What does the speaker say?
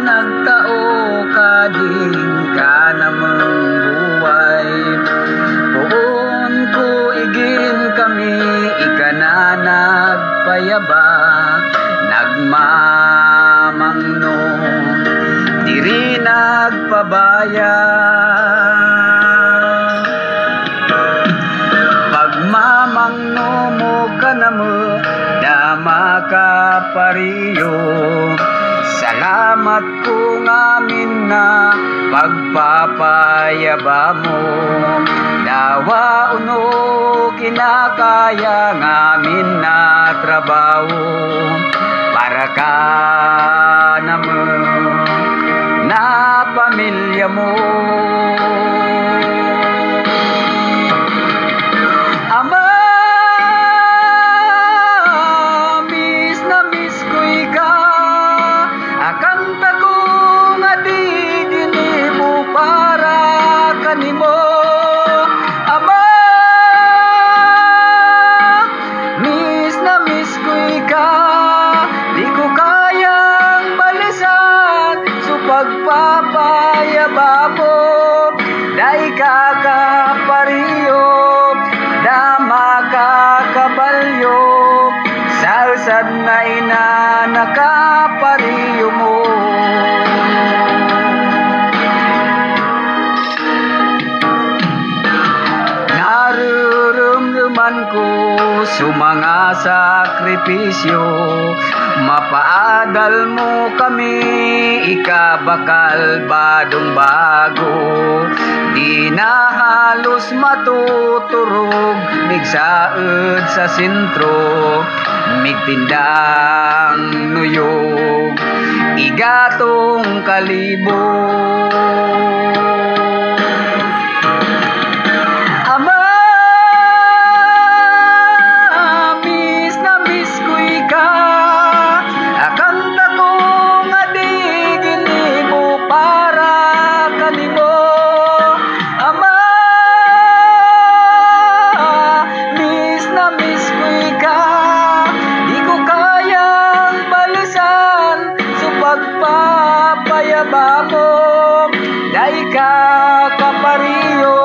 nagtao kading ka namang buhay. Poon ko igin kami ikana nagpayaba, nagmamangno diri nagpabaya. Pagmamangno mo kanamo dama ka pariyo, salamat ko ngamin na pagpapayaba mo. Dawa uno kinakaya ngamin na trabaho, para ka naman na pamilya mo. Ama, miss na miss ko ika, akanta ko nga di dini mo para kanimo. Ama, miss na miss ko ika, di ko kayang balisan so pagpapayaba mo. Dai kakapariyo, dama kakabalyo, sa usad na ina nakapariyo mo. Narurumduman ko sa mga sakripisyo, mapaadal mo kami, ikabakal badong bago. Di na halos matuturog, migsaed sa sentro, migtindang nuyog, igatong kalibo. Ama, miss na miss ko ika, akanta ko nga di gini mo para kanimo. Ama, miss na miss ko ika, di ko kayang balisan so pagpapayaba mo. Dai ka kapariyo,